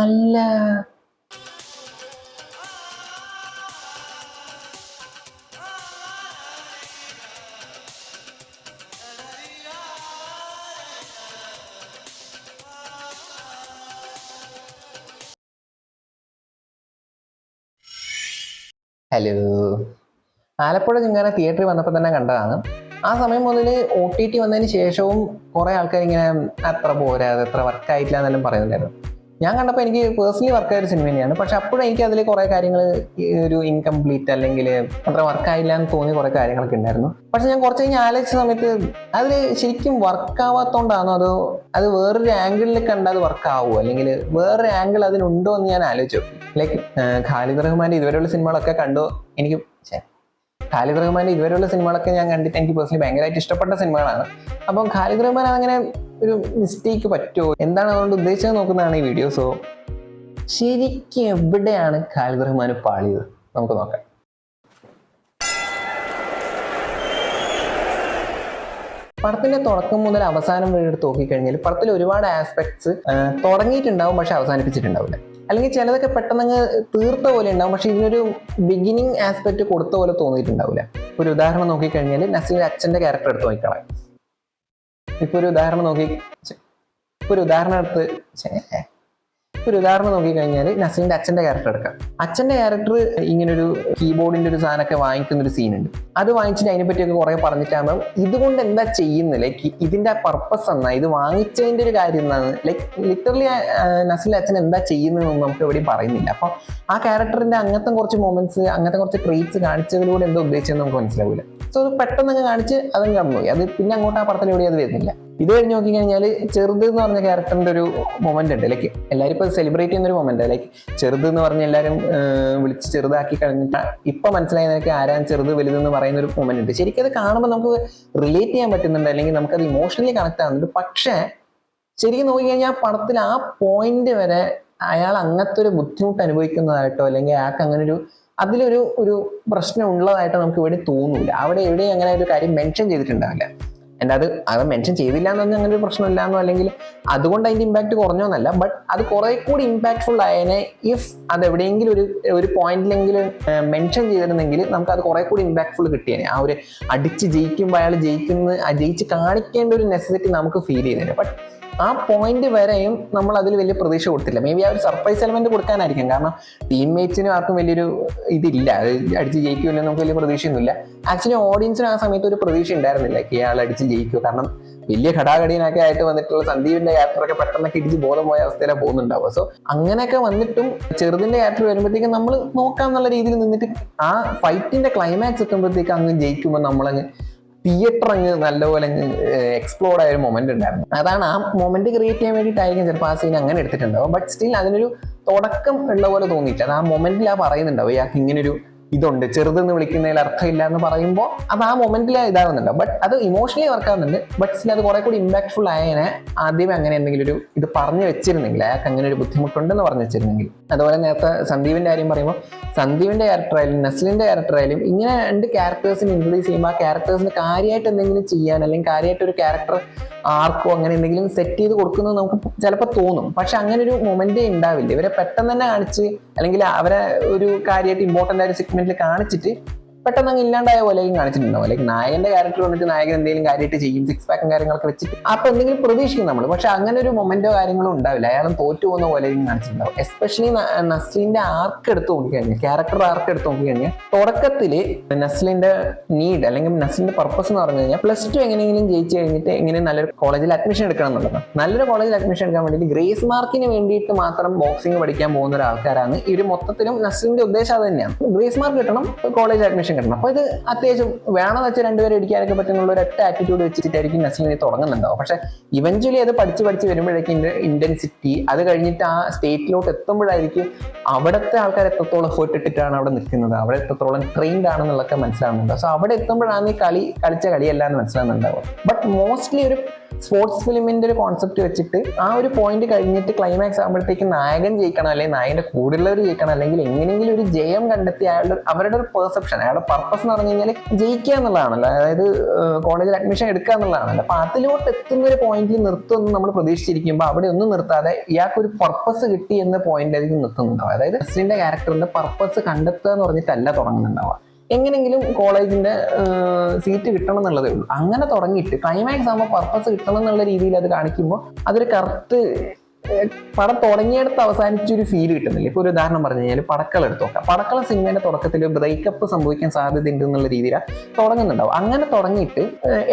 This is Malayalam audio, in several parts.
അല്ല. ഹലോ. ആലപ്പുഴ ചിങ്ങാന തിയേറ്ററിൽ വന്നപ്പോൾ തന്നെ കണ്ടതാണ്. ആ സമയം മുതൽ OTT വന്നതിന് ശേഷവും കുറേ ആൾക്കാർ ഇങ്ങനെ അത്ര പോരാ, അത് അത്ര വർക്കായിട്ടില്ല എന്നെല്ലാം പറയുന്നുണ്ടായിരുന്നു. ഞാൻ കണ്ടപ്പോൾ എനിക്ക് പേഴ്സണലി വർക്കായ ഒരു സിനിമ തന്നെയാണ്. പക്ഷെ അപ്പോഴും എനിക്ക് അതിൽ കുറേ കാര്യങ്ങൾ ഒരു ഇൻകംപ്ലീറ്റ് അല്ലെങ്കിൽ അത്ര വർക്കായില്ല എന്ന് തോന്നിയ കുറേ കാര്യങ്ങളൊക്കെ ഉണ്ടായിരുന്നു. പക്ഷെ ഞാൻ കുറച്ച് കഴിഞ്ഞ് ആലോചിച്ച സമയത്ത് അതിൽ ശരിക്കും വർക്കാവാത്തോണ്ടാണോ അതോ അത് വേറൊരു ആംഗിളിൽ കണ്ടാൽ അത് വർക്കാവുമോ, അല്ലെങ്കിൽ വേറൊരു ആംഗിൾ അതിനുണ്ടോ എന്ന് ഞാൻ ആലോചിച്ചു. ലൈക്ക് ഖാലിദ് റഹ്മാൻ്റെ ഇതുവരെയുള്ള സിനിമകളൊക്കെ കണ്ടു. എനിക്ക് ഖാലിദ് റഹ്മാൻ്റെ ഇതുവരെയുള്ള സിനിമകളൊക്കെ ഞാൻ കണ്ടിട്ട് എനിക്ക് പേഴ്സണലി ഭയങ്കരമായിട്ട് ഇഷ്ടപ്പെട്ട സിനിമകളാണ്. അപ്പം ഖാലിദ് റഹ്മാൻ അങ്ങനെ ഒരു മിസ്റ്റേക്ക് പറ്റുമോ, എന്താണ് അതുകൊണ്ട് ഉദ്ദേശിച്ചത് നോക്കുന്നതാണ് ഈ വീഡിയോ. സോ ശരിക്കും എവിടെയാണ് ഖാലിദ് റഹ്മാൻ പാളിയത് നമുക്ക് നോക്കാം. പടത്തിന്റെ തുടക്കം മുതൽ അവസാനം വരെ എടുത്ത് നോക്കിക്കഴിഞ്ഞാൽ പടത്തിൽ ഒരുപാട് ആസ്പെക്ട്സ് തുടങ്ങിയിട്ടുണ്ടാവും പക്ഷെ അവസാനിപ്പിച്ചിട്ടുണ്ടാവില്ല. അല്ലെങ്കിൽ ചിലതൊക്കെ പെട്ടെന്ന് തീർത്ത പോലെ ഉണ്ടാവും പക്ഷെ ഇതിനൊരു ബിഗിനിങ് ആസ്പെക്ട് കൊടുത്ത പോലെ തോന്നിയിട്ടുണ്ടാവില്ല. ഒരു ഉദാഹരണം നോക്കിക്കഴിഞ്ഞാൽ നസ്ലിന്റെ അച്ഛന്റെ ക്യാരക്ടർ എടുത്ത് നോക്കിക്കളാം. ഇപ്പൊ ഒരു ഉദാഹരണം നോക്കിക്കഴിഞ്ഞാൽ നസ്ലിന്റെ അച്ഛന്റെ ക്യാരക്ടർ എടുക്കാം. അച്ഛന്റെ ക്യാരക്ടർ ഇങ്ങനൊരു കീബോർഡിന്റെ ഒരു സാധനമൊക്കെ വാങ്ങിക്കുന്ന ഒരു സീനുണ്ട്. അത് വാങ്ങിച്ചിട്ട് അതിനെപ്പറ്റിയൊക്കെ കുറെ പറഞ്ഞിട്ടാകുമ്പോൾ ഇതുകൊണ്ട് എന്താ ചെയ്യുന്നത്, ലൈക്ക് ഇതിന്റെ പർപ്പസ് എന്നാ, ഇത് വാങ്ങിച്ചതിന്റെ ഒരു കാര്യം എന്നാണ്, ലൈക്ക് ലിറ്ററലി നസ്ലിന്റെ അച്ഛൻ എന്താ ചെയ്യുന്നതെന്നൊന്നും നമുക്ക് എവിടെയും പറയുന്നില്ല. അപ്പൊ ആ ക്യാരക്ടറിന്റെ അങ്ങനത്തെ കുറച്ച് മൊമെന്റ്സ്, അങ്ങനത്തെ കുറച്ച് ട്രീറ്റ്സ് കാണിച്ചതിലൂടെ എന്താ ഉദ്ദേശിച്ചതെന്ന് നമുക്ക് മനസ്സിലാവില്ല. സോ അത് പെട്ടെന്ന് കാണിച്ച് അതും കടന്നുപോയി. അത് പിന്നെ അങ്ങോട്ട് ആ പടത്തിൽ എവിടെയും അത് വരുന്നില്ല. ഇത് കഴിഞ്ഞ് നോക്കിക്കഴിഞ്ഞാൽ ചെറുത് എന്ന് പറഞ്ഞ ക്യാരക്ടറിന്റെ ഒരു മൊമെന്റ് ഉണ്ട്. ലൈക്ക് എല്ലാവരും ഇപ്പൊ സെലിബ്രേറ്റ് ചെയ്യുന്ന ഒരു മൊമെന്റ്. ലൈക്ക് ചെറുത് എന്ന് പറഞ്ഞ് എല്ലാവരും വിളിച്ച് ചെറുതാക്കി കഴിഞ്ഞിട്ട് ഇപ്പൊ മനസ്സിലായതൊക്കെ ആരാണ് ചെറുത് വലുതെന്ന് പറയുന്ന ഒരു മൊമെന്റ് ഉണ്ട്. ശരിക്കും അത് കാണുമ്പോൾ നമുക്ക് റിലേറ്റ് ചെയ്യാൻ പറ്റുന്നുണ്ട്, അല്ലെങ്കിൽ നമുക്കത് ഇമോഷണലി കണക്ട് ആവുന്നുണ്ട്. പക്ഷേ ശരിക്കും നോക്കിക്കഴിഞ്ഞാൽ ആ പടത്തിൽ ആ പോയിന്റ് വരെ അയാൾ അങ്ങനത്തെ ഒരു ബുദ്ധിമുട്ട് അനുഭവിക്കുന്നതായിട്ടോ അല്ലെങ്കിൽ അയാൾക്ക് അങ്ങനെ അതിലൊരു പ്രശ്നം ഉള്ളതായിട്ടോ നമുക്ക് ഇവിടെ തോന്നൂല. അവിടെ എവിടെയും അങ്ങനെ ഒരു കാര്യം മെൻഷൻ ചെയ്തിട്ടുണ്ടാവില്ല. എൻ്റെ അത് മെൻഷൻ ചെയ്തില്ല എന്ന് പറഞ്ഞാൽ അങ്ങനെ ഒരു പ്രശ്നമില്ല എന്നോ അല്ലെങ്കിൽ അതുകൊണ്ട് അതിന്റെ ഇമ്പാക്ട് കുറഞ്ഞോന്നല്ല. ബട്ട് അത് കുറെ കൂടി ഇമ്പാക്ട്ഫുൾ ആയതിനെ ഇഫ് അത് എവിടെയെങ്കിലും ഒരു പോയിന്റിലെങ്കിലും മെൻഷൻ ചെയ്തിരുന്നെങ്കിൽ നമുക്ക് അത് കുറെ കൂടി ഇമ്പാക്ട്ഫുൾ കിട്ടിയേനെ. ആ ഒരു അടിച്ച് ജയിക്കുമ്പോൾ അയാൾ ജയിച്ച് കാണിക്കേണ്ട ഒരു നെസസിറ്റി നമുക്ക് ഫീൽ ചെയ്തേനെ. ബട്ട് ആ പോയിന്റ് വരെയും നമ്മൾ അതിൽ വലിയ പ്രതീക്ഷ കൊടുത്തില്ല. മേ ബി ആ ഒരു സർപ്രൈസ് എലമെന്റ് കൊടുക്കാനായിരിക്കും. കാരണം ടീംമേറ്റ്സിനും ആർക്കും വലിയൊരു ഇതില്ല, അത് അടിച്ച് ജയിക്കുമല്ലോ നമുക്ക് വലിയ പ്രതീക്ഷയൊന്നുമില്ല. ആക്ച്വലി ഓഡിയൻസിന് ആ സമയത്ത് ഒരു പ്രതീക്ഷ ഉണ്ടായിരുന്നില്ല ഇയാൾ അടിച്ച് ജയിക്കുമോ. കാരണം വലിയ ഘടാഘടീനൊക്കെ ആയിട്ട് വന്നിട്ടുള്ള സന്ദീപിന്റെ ക്യാരക്ടറൊക്കെ പെട്ടെന്നൊക്കെ ഇടിച്ച് ബോധം പോയ അവസ്ഥയിലാണ് പോകുന്നുണ്ടാവുക. സോ അങ്ങനെയൊക്കെ വന്നിട്ടും ചെറുതിന്റെ ക്യാരക്ടർ വരുമ്പോഴത്തേക്കും നമ്മൾ നോക്കാം എന്നുള്ള രീതിയിൽ നിന്നിട്ട് ആ ഫൈറ്റിന്റെ ക്ലൈമാക്സ് എത്തുമ്പോഴത്തേക്ക് അങ്ങ് ജയിക്കുമ്പോൾ നമ്മളങ്ങ് തിയേറ്റർ അങ്ങ് നല്ലപോലെ അങ്ങ് എക്സ്പ്ലോർഡ് ആയ ഒരു മൊമെന്റ് ഉണ്ടായിരുന്നു. അതാണ് ആ മൊമെന്റ് ക്രിയേറ്റ് ചെയ്യാൻ വേണ്ടിയിട്ടായിരിക്കും ചിലപ്പോൾ ആ സീൻ അങ്ങനെ എടുത്തിട്ടുണ്ടാവും. ബട്ട് സ്റ്റിൽ അതിനൊരു തുടക്കം ഉള്ള പോലെ തോന്നിയിട്ട് അത് ആ മൊമെന്റിൽ ആ പറയുന്നുണ്ടാവും ഇയാൾക്ക് ഇങ്ങനൊരു ഇതുണ്ട്, ചെറുതെന്ന് വിളിക്കുന്നതിൽ അർത്ഥമില്ല എന്ന് പറയുമ്പോൾ അത് ആ മൊമെന്റിൽ ഇതാവുന്നുണ്ട്. ബട്ട് അത് ഇമോഷണലി വർക്ക് ആവുന്നുണ്ട്. ബട്ട് സ്റ്റിൽ അത് കുറെ കൂടി ഇമ്പാക്ട്ഫുൾ ആയതിനെ ആദ്യമേ അങ്ങനെ എന്തെങ്കിലും ഇത് പറഞ്ഞു വെച്ചിരുന്നെങ്കിൽ, അയാൾക്ക് അങ്ങനെ ഒരു ബുദ്ധിമുട്ടുണ്ടെന്ന് പറഞ്ഞു വെച്ചിരുന്നെങ്കിൽ. അതുപോലെ നേരത്തെ സന്ദീപിന്റെ കാര്യം പറയുമ്പോൾ സന്ദീപിന്റെ ക്യാരക്ടറായാലും നസ്ലിന്റെ ക്യാരക്ടറായാലും ഇങ്ങനെ രണ്ട് ക്യാരക്ടേഴ്സിനെ ഇൻട്രൊഡ്യൂസ് ചെയ്യുമ്പോൾ ആ ക്യാരക്ടേഴ്സിന് കാര്യമായിട്ട് എന്തെങ്കിലും ചെയ്യാൻ അല്ലെങ്കിൽ കാര്യമായിട്ട് ഒരു ക്യാരക്ടർ ആർക്കോ അങ്ങനെ എന്തെങ്കിലും സെറ്റ് ചെയ്ത് കൊടുക്കുന്നത് നമുക്ക് ചിലപ്പോൾ തോന്നും. പക്ഷെ അങ്ങനെ ഒരു മൊമെന്റേ ഉണ്ടാവില്ല. ഇവരെ പെട്ടെന്ന് തന്നെ കാണിച്ച് അല്ലെങ്കിൽ അവരെ ഒരു കാര്യമായിട്ട് ഇമ്പോർട്ടൻ്റ് ആയ ഒരു സെഗ്മെന്റിൽ കാണിച്ചിട്ട് പെട്ടെന്ന് അങ്ങ് ഇല്ലാണ്ടായ പോലെയും കാണിച്ചിട്ടുണ്ടാവും. അല്ലെങ്കിൽ നായകന്റെ ക്യാരക്ടർ വന്നിട്ട് നായകൻ എന്തെങ്കിലും കാര്യമായിട്ട് ചെയ്യും, സിക്സ് പാക്കും കാര്യങ്ങളൊക്കെ വെച്ചിട്ട് അപ്പൊ എന്തെങ്കിലും പ്രതീക്ഷിക്കും നമ്മൾ. പക്ഷെ അങ്ങനെ ഒരു മൊമെന്റോ കാര്യങ്ങളോ ഉണ്ടാവില്ല. അയാളും തോറ്റു പോകുന്ന പോലെയും കാണിച്ചിട്ടുണ്ടാവും. എസ്പെഷ്യലി നസ്ലിന്റെ ആർക്ക് എടുത്ത് നോക്കിക്കഴിഞ്ഞാൽ, ക്യാരക്ടർ ആർക്ക് എടുത്ത് നോക്കിക്കഴിഞ്ഞാൽ തുടക്കത്തില് നസ്ലിന്റെ നീഡ് അല്ലെങ്കിൽ നസ്ലിന്റെ പർപ്പസ് എന്ന് പറഞ്ഞു കഴിഞ്ഞാൽ +2 എങ്ങനെയെങ്കിലും ജയിച്ചു കഴിഞ്ഞിട്ട് എങ്ങനെ നല്ലൊരു കോളേജിൽ അഡ്മിഷൻ എടുക്കണം എന്നുള്ളതാണ്. നല്ലൊരു കോളേജിൽ അഡ്മിഷൻ എടുക്കാൻ വേണ്ടിയിട്ട് ഗ്രേസ് മാർക്കിന് വേണ്ടിയിട്ട് മാത്രം ബോക്സിംഗ് പഠിക്കാൻ പോകുന്ന ഒരാൾക്കാരാണ് ഈ ഒരു മൊത്തത്തിലും നസ്ലിന്റെ ഉദ്ദേശം അത് തന്നെയാണ്. ഗ്രേസ് മാർക്ക് കിട്ടണം, കോളേജ് അഡ്മിഷൻ കിട്ടണം. അപ്പൊ ഇത് അത്യാവശ്യം വേണമെന്ന് വെച്ചാൽ രണ്ടുപേരും ഇടിക്കാനൊക്കെ പറ്റുന്നുള്ള ഒരു ഒറ്റ ആറ്റിറ്റ്യൂഡ് വെച്ചിട്ടായിരിക്കും നസ്ലിനെ തുടങ്ങുന്നുണ്ടാവും. പക്ഷെ ഇവഞ്ച്വലി അത് പഠിച്ച് വരുമ്പോഴേക്കും ഇന്റൻസിറ്റി അത് കഴിഞ്ഞിട്ട് ആ സ്റ്റേറ്റിലോട്ട് എത്തുമ്പോഴായിരിക്കും അവിടുത്തെ ആൾക്കാർ എത്രത്തോളം എഫേർട്ട് ഇട്ടിട്ടാണ് അവിടെ നിൽക്കുന്നത്, അവിടെ എത്രത്തോളം ട്രെയിൻഡ് ആണെന്നുള്ളതൊക്കെ മനസ്സിലാവുന്നുണ്ട്. സോ അവിടെ എത്തുമ്പോഴാണ് ഈ കളിച്ച കളിയല്ല എന്ന് മനസ്സിലാവുന്നുണ്ടാവുക. ബട്ട് മോസ്റ്റ്ലി ഒരു സ്പോർട്സ് ഫിലിമിന്റെ ഒരു കോൺസെപ്റ്റ് വെച്ചിട്ട് ആ ഒരു പോയിന്റ് കഴിഞ്ഞിട്ട് ക്ലൈമാക്സ് ആകുമ്പോഴത്തേക്ക് നായകൻ ജയിക്കണം, അല്ലെങ്കിൽ നായകന്റെ കൂടെയുള്ളവർ ജയിക്കണം, അല്ലെങ്കിൽ എങ്ങനെയെങ്കിലും ഒരു ജയം കണ്ടെത്തി അവരുടെ ഒരു പെർസെപ്ഷൻ, അയാളുടെ പർപ്പസ് എന്ന് പറഞ്ഞു കഴിഞ്ഞാൽ ജയിക്കുക എന്നുള്ളതാണല്ലോ, അതായത് കോളേജിൽ അഡ്മിഷൻ എടുക്കുക എന്നുള്ളതാണല്ലോ. അപ്പൊ അതിലോട്ട് എത്തുന്ന ഒരു പോയിന്റിൽ നിർത്തുമെന്ന് നമ്മൾ പ്രതീക്ഷിച്ചിരിക്കുമ്പോൾ അവിടെ ഒന്നും നിർത്താതെ ഇയാൾക്ക് ഒരു പർപ്പസ് കിട്ടി എന്ന പോയിന്റിലേക്ക് നിർത്തുന്നുണ്ടാവും. അതായത് നസ്ലിന്റെ ക്യാരക്ടറിന്റെ പർപ്പസ് കണ്ടെത്തുക എന്ന് പറഞ്ഞിട്ടല്ല തുടങ്ങുന്നുണ്ടാവുക, എങ്ങനെങ്കിലും കോളേജിന്റെ സീറ്റ് കിട്ടണം എന്നുള്ളതേ ഉള്ളൂ. അങ്ങനെ തുടങ്ങിയിട്ട് ക്ലൈമാക്സ് ആകുമ്പോൾ പർപ്പസ് കിട്ടണം എന്നുള്ള രീതിയിൽ അത് കാണിക്കുമ്പോൾ അതൊരു കറക്റ്റ് പടം തുടങ്ങിയെടുത്ത് അവസാനിച്ചൊരു ഫീൽ കിട്ടുന്നില്ല. ഇപ്പൊ ഒരു ഉദാഹരണം പറഞ്ഞു കഴിഞ്ഞാൽ പടക്കൾ എടുത്ത് നോക്കാം. പടക്കള സിനിമയുടെ തുടക്കത്തിൽ ബ്രേക്കപ്പ് സംഭവിക്കാൻ സാധ്യതയുണ്ട് എന്നുള്ള രീതിയിലാണ് തുടങ്ങുന്നുണ്ടാവും. അങ്ങനെ തുടങ്ങിയിട്ട്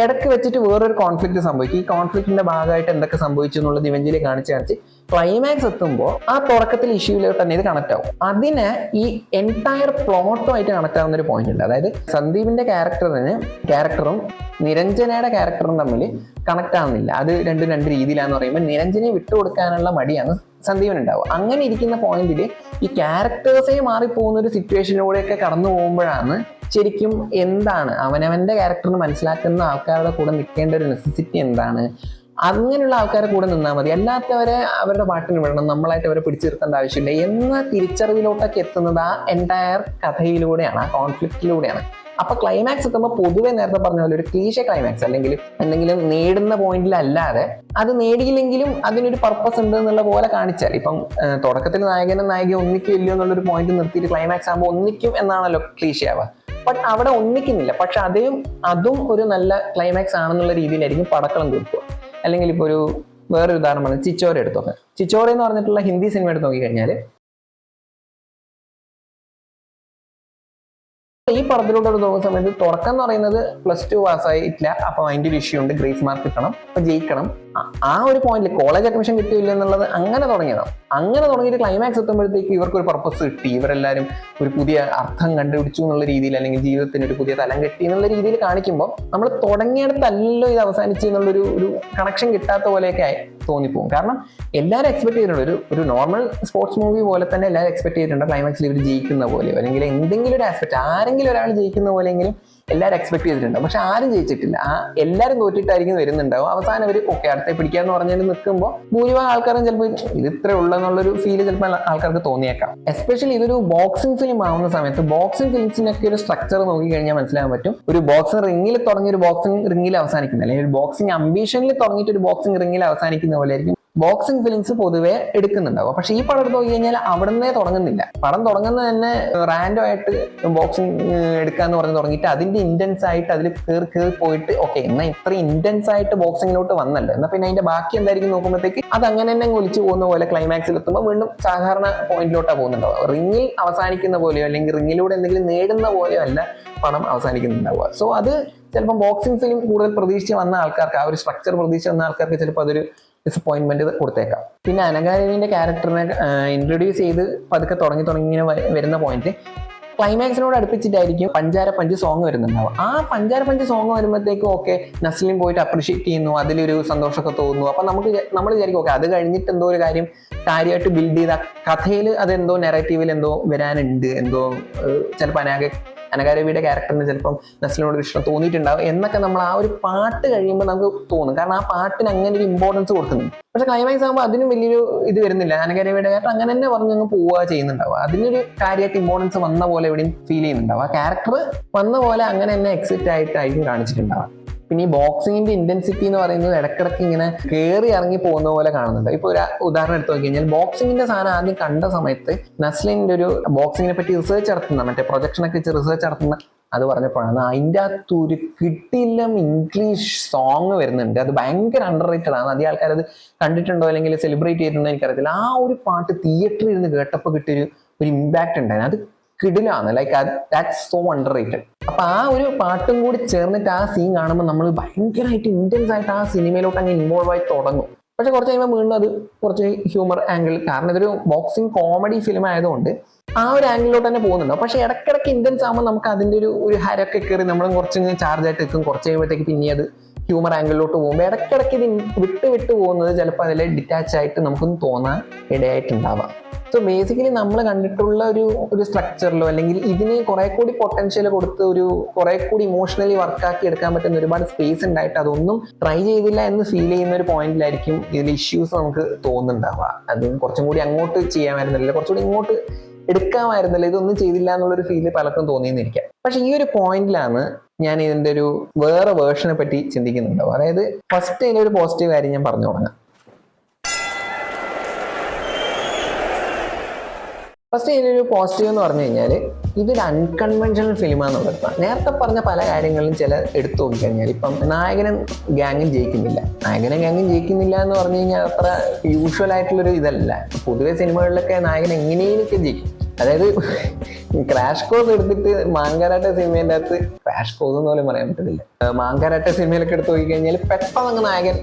ഇടയ്ക്ക് വെച്ചിട്ട് വേറൊരു കോൺഫ്ലിക്റ്റ് സംഭവിക്കും. ഈ കോൺഫ്ലിക്റ്റിന്റെ ഭാഗമായിട്ട് എന്തൊക്കെ സംഭവിച്ചു എന്നുള്ളത് ഇവഞ്ചലി കാണിച്ച് ക്ലൈമാക്സ് എത്തുമ്പോൾ ആ തുടക്കത്തിൽ ഇഷ്യൂയിലോട്ട് തന്നെ ഇത് കണക്ട് ആവും. അതിനെ ഈ എൻറ്റയർ പ്ലോട്ടുമായിട്ട് കണക്ട് ആവുന്ന ഒരു പോയിന്റ് ഉണ്ട്. അതായത് സന്ദീപിന്റെ ക്യാരക്ടറും നിരഞ്ജനയുടെ ക്യാരക്ടറും തമ്മിൽ കണക്ട് ആവുന്നില്ല. അത് രണ്ട് രീതിയിലാന്ന് പറയുമ്പോൾ നിരഞ്ജനെ വിട്ടുകൊടുക്കാനുള്ള മടിയാണ് സന്ദീപിനുണ്ടാവും. അങ്ങനെ ഇരിക്കുന്ന പോയിന്റിൽ ഈ ക്യാരക്ടേഴ്സേ മാറിപ്പോകുന്ന ഒരു സിറ്റുവേഷനിലൂടെയൊക്കെ കടന്നു പോകുമ്പോഴാണ് ശരിക്കും എന്താണ് അവനവന്റെ ക്യാരക്ടറിന് മനസ്സിലാക്കുന്ന ആൾക്കാരുടെ കൂടെ നിൽക്കേണ്ട ഒരു നെസസിറ്റി എന്താണ്, അങ്ങനെയുള്ള ആൾക്കാരെ കൂടെ നിന്നാൽ മതി, അല്ലാത്തവരെ അവരുടെ പാട്ടിന് വിടണം, നമ്മളായിട്ട് അവരെ പിടിച്ചു നിർത്തേണ്ട ആവശ്യമില്ല എന്ന തിരിച്ചറിവിലോട്ടൊക്കെ എത്തുന്നത് ആ എൻറ്റയർ കഥയിലൂടെയാണ്, ആ കോൺഫ്ലിക്റ്റിലൂടെയാണ്. അപ്പൊ ക്ലൈമാക്സ് എത്തുമ്പോൾ പൊതുവെ നേരത്തെ പറഞ്ഞ പോലെ ഒരു ക്ലീശ ക്ലൈമാക്സ് അല്ലെങ്കിൽ എന്തെങ്കിലും നേടുന്ന പോയിന്റിലല്ലാതെ അത് നേടിയില്ലെങ്കിലും അതിനൊരു പർപ്പസ് ഉണ്ട് എന്നുള്ള പോലെ കാണിച്ചാൽ, ഇപ്പം തുടക്കത്തിൽ നായകനും നായിക ഒന്നിക്കില്ലയോ എന്നുള്ളൊരു പോയിന്റ് നിർത്തിയിട്ട് ക്ലൈമാക്സ് ആകുമ്പോൾ ഒന്നിക്കും എന്നാണല്ലോ ക്ലീശയാവുക. ബട്ട് അവിടെ ഒന്നിക്കുന്നില്ല, പക്ഷെ അതും ഒരു നല്ല ക്ലൈമാക്സ് ആണെന്നുള്ള രീതിയിലായിരിക്കും പടക്കളം തീർക്കുക. അല്ലെങ്കിൽ ഇപ്പോൾ വേറൊരു ഉദാഹരണം പറഞ്ഞാൽ ചിച്ചോര എടുത്തു നോക്കാം. ചിച്ചോര എന്ന് പറഞ്ഞിട്ടുള്ള ഹിന്ദി സിനിമ എടുത്ത് നോക്കിക്കഴിഞ്ഞാൽ ഈ പടത്തിലൂടെ പോകുന്ന സമയത്ത് തുടക്കം എന്ന് പറയുന്നത് +2 പാസ്സായിട്ടില്ല, അപ്പൊ അതിന്റെ ഒരു ഇഷ്യൂ ഉണ്ട്, ഗ്രേസ് മാർക്ക് കിട്ടണം, അപ്പൊ ജയിക്കണം. ആ ഒരു പോയിന്റിൽ കോളേജ് അഡ്മിഷൻ കിട്ടിയില്ല എന്നുള്ളത് അങ്ങനെ തുടങ്ങിയതാണ്. അങ്ങനെ തുടങ്ങിയിട്ട് ക്ലൈമാക്സ് എത്തുമ്പോഴത്തേക്ക് ഇവർക്ക് ഒരു പർപ്പസ് കിട്ടി, ഇവരെല്ലാവരും ഒരു പുതിയ അർത്ഥം കണ്ടുപിടിച്ചു എന്നുള്ള രീതിയിൽ, അല്ലെങ്കിൽ ജീവിതത്തിന് ഒരു പുതിയ തലം കെട്ടി എന്നുള്ള രീതിയിൽ കാണിക്കുമ്പോൾ നമ്മൾ തുടങ്ങിയിടത്തല്ലോ ഇത് അവസാനിച്ചു എന്നുള്ളൊരു കണക്ഷൻ കിട്ടാത്ത പോലെയൊക്കെ തോന്നിപ്പോകും. കാരണം എല്ലാവരും എക്സ്പെക്ട് ചെയ്തിട്ടുണ്ട്, ഒരു നോർമൽ സ്പോർട്സ് മൂവി പോലെ തന്നെ എല്ലാവരും എക്സ്പെക്ട് ചെയ്തിട്ടുണ്ട് ക്ലൈമാക്സിൽ ഇവർ ജയിക്കുന്ന പോലെയോ അല്ലെങ്കിൽ എന്തെങ്കിലും ഒരു ആസ്പെക്ട് ആരെങ്കിലും ഒരാൾ ജയിക്കുന്ന പോലെയെങ്കിലും എല്ലാവരും എക്സ്പെക്ട് ചെയ്തിട്ടുണ്ട്. പക്ഷെ ആരും ജയിച്ചിട്ടില്ല, എല്ലാവരും തോറ്റിട്ടായിരിക്കും വരുന്നുണ്ടാവും. അവസാനം അവർ ഓക്കെ അടുത്ത പിടിക്കാന്ന് പറഞ്ഞാൽ നിൽക്കുമ്പോൾ ഭൂരിഭാഗം ആൾക്കാരും ചിലപ്പോൾ ഇത് ഇത്രേ ഉള്ളെന്നുള്ളൊരു ഫീല് ചിലപ്പോൾ ആൾക്കാർക്ക് തോന്നിയേക്കാം. എസ്പെഷ്യലി ഇതൊരു ബോക്സിംഗ് ഫിലിം ആവുന്ന സമയത്ത് ബോക്സിംഗ് ഫിലിംസിനൊക്കെ ഒരു സ്ട്രക്ചർ നോക്കി കഴിഞ്ഞാൽ മനസ്സിലാക്കാൻ പറ്റും. ഒരു ബോക്സിംഗ് റിംഗിൽ തുടങ്ങിയ ഒരു ബോക്സിംഗ് റിംഗിൽ അവസാനിക്കുന്ന, അല്ലെങ്കിൽ ഒരു ബോക്സിംഗ് അംബീഷനിൽ തുടങ്ങിയിട്ട് ഒരു ബോക്സിംഗ് റിംഗിൽ അവസാനിക്കുന്ന പോലെ ആയിരിക്കും ബോക്സിംഗ് ഫിലിംസ് പൊതുവെ എടുക്കുന്നുണ്ടാവും. പക്ഷെ ഈ പടം എടുത്ത് നോക്കി കഴിഞ്ഞാൽ അവിടെ നിന്നേ തുടങ്ങുന്നില്ല. പടം തുടങ്ങുന്നത് തന്നെ റാൻഡം ആയിട്ട് ബോക്സിംഗ് എടുക്കാന്ന് പറഞ്ഞ് തുടങ്ങിയിട്ട് അതിന്റെ ഇന്റൻസ് ആയിട്ട് അതിൽ കയറി പോയിട്ട് ഓക്കെ എന്നാൽ ഇത്ര ഇന്റൻസ് ആയിട്ട് ബോക്സിങ്ങിലോട്ട് വന്നല്ലോ, എന്നാൽ പിന്നെ അതിന്റെ ബാക്കി എന്തായിരിക്കും നോക്കുമ്പോഴത്തേക്ക് അത് അങ്ങനെ തന്നെ ഒലിച്ചു പോകുന്ന പോലെ ക്ലൈമാക്സിൽ എത്തുമ്പോൾ വീണ്ടും സാധാരണ പോയിന്റിലോട്ടാണ് പോകുന്നുണ്ടാവുക. റിംഗിൽ അവസാനിക്കുന്ന പോലെയോ അല്ലെങ്കിൽ റിംഗിലൂടെ എന്തെങ്കിലും നേടുന്ന പോലെയോ അല്ല പണം അവസാനിക്കുന്നുണ്ടാവുക. സോ അത് ചിലപ്പോൾ ബോക്സിംഗ് ഫിലിം കൂടുതൽ പ്രതീക്ഷിച്ച് വന്ന ആൾക്കാർക്ക്, ആ ഒരു സ്ട്രക്ചർ പ്രതീക്ഷിച്ച് വന്ന ആൾക്കാർക്ക് ചിലപ്പോൾ അതൊരു ഡിസപ്പോയിന്റ്മെന്റ് കൊടുത്തേക്കാം. പിന്നെ അനഘാരവിന്റെ ക്യാരക്ടറിനെ ഇൻട്രൊഡ്യൂസ് ചെയ്ത് പതുക്കെ തുടങ്ങി ഇങ്ങനെ വരുന്ന പോയിന്റ് ക്ലൈമാക്സിനോട് അടുപ്പിച്ചിട്ടായിരിക്കും പഞ്ചാര പഞ്ച് സോങ് വരുന്നുണ്ടാവും. ആ പഞ്ചാര പഞ്ച് സോങ് വരുമ്പോഴത്തേക്കും ഓക്കെ നസ്ലിൻ പോയിട്ട് അപ്രിഷിയേറ്റ് ചെയ്യുന്നു, അതിലൊരു സന്തോഷമൊക്കെ തോന്നുന്നു. അപ്പൊ നമ്മൾ വിചാരിക്കും ഓക്കെ അത് കഴിഞ്ഞിട്ട് എന്തോ ഒരു കാര്യമായിട്ട് ബിൽഡ് ചെയ്ത കഥയിൽ അതെന്തോ നെറേറ്റീവിൽ എന്തോ വരാനുണ്ട്, എന്തോ ചിലപ്പോൾ അനഘാരവിയുടെ ക്യാരക്ടറിന് ചിലപ്പം നസ്ലിനോട് ഇഷ്ടം തോന്നിയിട്ടുണ്ടാവും എന്നൊക്കെ നമ്മൾ ആ ഒരു പാട്ട് കഴിയുമ്പോൾ നമുക്ക് തോന്നും. കാരണം ആ പാട്ടിന് അങ്ങനെ ഒരു ഇമ്പോർട്ടൻസ് കൊടുക്കുന്നുണ്ട്. പക്ഷെ ക്ലൈമാക്സ് ആകുമ്പോൾ അതിനും വലിയൊരു ഇത് വരുന്നില്ല. അനഘാരവിയുടെ ക്യാരക്ടർ അങ്ങനെ തന്നെ പറഞ്ഞങ്ങ് പോവുക ചെയ്യുന്നുണ്ടാവുക. അതിനൊരു കാര്യമായിട്ട് ഇമ്പോർട്ടൻസ് വന്ന പോലെ എവിടെയും ഫീൽ ചെയ്യുന്നുണ്ടാവും. ആ ക്യാരക്ടർ വന്ന പോലെ അങ്ങനെ തന്നെ എക്സിറ്റ് ആയിട്ടായിരിക്കും കാണിച്ചിട്ടുണ്ടാവുക. പിന്നെ ഈ ബോക്സിങ്ങിന്റെ ഇന്റൻസിറ്റി എന്ന് പറയുന്നത് ഇടക്കിടക്ക് ഇങ്ങനെ കയറി ഇറങ്ങി പോകുന്ന പോലെ കാണുന്നുണ്ട്. ഇപ്പൊ ഒരു ഉദാഹരണം എടുത്തു നോക്കി കഴിഞ്ഞാൽ ബോക്സിങ്ങിന്റെ സാധനം ആദ്യം കണ്ട സമയത്ത് നസ്ലിന്റെ ഒരു ബോക്സിങ്ങിനെ പറ്റി റിസർച്ച് നടത്തുന്ന മറ്റേ പ്രൊജക്ഷനൊക്കെ വെച്ച് റിസർച്ച് നടത്തുന്ന അത് പറഞ്ഞപ്പോഴാണ് അതിൻ്റെ അകത്ത് ഒരു കിട്ടില്ലം ഇംഗ്ലീഷ് സോങ് വരുന്നുണ്ട്. അത് ഭയങ്കര അണ്ടർ റേറ്റഡ് ആണ്. അധികം ആൾക്കാർ അത് കണ്ടിട്ടുണ്ടോ അല്ലെങ്കിൽ സെലിബ്രേറ്റ് ചെയ്തിട്ടുണ്ടോ എനിക്കറിയത്തില്ല. ആ ഒരു പാട്ട് തിയേറ്ററിൽ ഇരുന്ന് കേട്ടപ്പോൾ കിട്ടിയൊരു ഇമ്പാക്ട് ഉണ്ടായിരുന്നു. അത് കിടിലാണ്, ലൈക്ക് ദാറ്റ്സ് സോ അണ്ടർ റേറ്റഡ്. അപ്പൊ ആ ഒരു പാട്ടും കൂടി ചേർന്നിട്ട് ആ സീൻ കാണുമ്പോൾ നമ്മൾ ഭയങ്കരമായിട്ട് ഇന്റൻസ് ആയിട്ട് ആ സിനിമയിലോട്ട് അങ്ങ് ഇൻവോൾവ് ആയി തുടങ്ങും. പക്ഷെ കുറച്ച് കഴിയുമ്പോൾ വീണ്ടും അത് കുറച്ച് ഹ്യൂമർ ആംഗിൾ, കാരണം ഇതൊരു ബോക്സിംഗ് കോമഡി ഫിലിം ആയതുകൊണ്ട് ആ ഒരു ആംഗിളിലോട്ട് തന്നെ പോകുന്നുണ്ടോ. പക്ഷെ ഇടയ്ക്കിടയ്ക്ക് ഇന്റൻസ് ആകുമ്പോൾ നമുക്ക് അതിന്റെ ഒരു ഹരൊക്കെ കയറി നമ്മളും കുറച്ച് ചാർജ് ആയിട്ട് എത്തും. കുറച്ച് കഴിയുമ്പോഴത്തേക്ക് പിന്നെ അത് ഹ്യൂമർ ആംഗിളിലോട്ട് പോകുമ്പോൾ ഇടയ്ക്കിടയ്ക്ക് ഇത് വിട്ട് പോകുന്നത് ചിലപ്പോൾ അതിൽ ഡിറ്റാച്ച് ആയിട്ട് നമുക്കൊന്ന് തോന്നാൻ ഇടയായിട്ടുണ്ടാവാം. സോ ബേസിക്കലി നമ്മൾ കണ്ടിട്ടുള്ള ഒരു സ്ട്രക്ചറിലോ അല്ലെങ്കിൽ ഇതിന് കുറെ കൂടി പൊട്ടൻഷ്യൽ കൊടുത്ത് കുറെ കൂടി ഇമോഷണലി വർക്കാക്കി എടുക്കാൻ പറ്റുന്ന ഒരുപാട് സ്പേസ് ഉണ്ടായിട്ട് അതൊന്നും ട്രൈ ചെയ്തില്ല എന്ന് ഫീൽ ചെയ്യുന്ന ഒരു പോയിന്റിലായിരിക്കും ഇതിൽ ഇഷ്യൂസ് നമുക്ക് തോന്നുന്നുണ്ടാവുക. അത് കുറച്ചും കൂടി അങ്ങോട്ട് ചെയ്യാമായിരുന്നില്ല, കുറച്ചുകൂടി ഇങ്ങോട്ട് എടുക്കാമായിരുന്നില്ല, ഇതൊന്നും ചെയ്തില്ല എന്നുള്ളൊരു ഫീല് പലർക്കും തോന്നിയെന്നിരിക്കാം. പക്ഷെ ഈ ഒരു പോയിന്റിലാണ് ഞാൻ ഇതിന്റെ ഒരു വേറെ വേർഷനെ പറ്റി ചിന്തിക്കുന്നുണ്ടാവും. അതായത് ഫസ്റ്റ് ഇതിന്റെ ഒരു പോസിറ്റീവ് കാര്യം ഞാൻ പറഞ്ഞു തുടങ്ങാം. ഫസ്റ്റ് ഇതിനൊരു പോസിറ്റീവ് എന്ന് പറഞ്ഞു കഴിഞ്ഞാൽ ഇതൊരു അൺകൺവെൻഷണൽ ഫിലിമാന്നുള്ളത്. നേരത്തെ പറഞ്ഞ പല കാര്യങ്ങളിലും ചില എടുത്തു നോക്കിക്കഴിഞ്ഞാൽ ഇപ്പം നായകനും ഗ്യാങ്ങും ജയിക്കുന്നില്ല എന്ന് പറഞ്ഞു കഴിഞ്ഞാൽ അത്ര യൂഷ്വൽ ആയിട്ടുള്ളൊരു ഇതല്ല. പൊതുവെ സിനിമകളിലൊക്കെ നായകൻ എങ്ങനെയൊക്കെ ജയിക്കും. അതായത് ക്രാഷ് കോഴ്സ് എടുത്തിട്ട് മാങ്കാരാട്ട സിനിമേൻ്റെ അകത്ത് ക്രാഷ് കോഴ്സ് എന്ന് പോലും പറയാൻ പറ്റത്തില്ല. മാങ്കാരാട്ട സിനിമയിലൊക്കെ എടുത്ത് നോക്കിക്കഴിഞ്ഞാൽ പെട്ടെന്ന് അങ്ങ് നായകൻ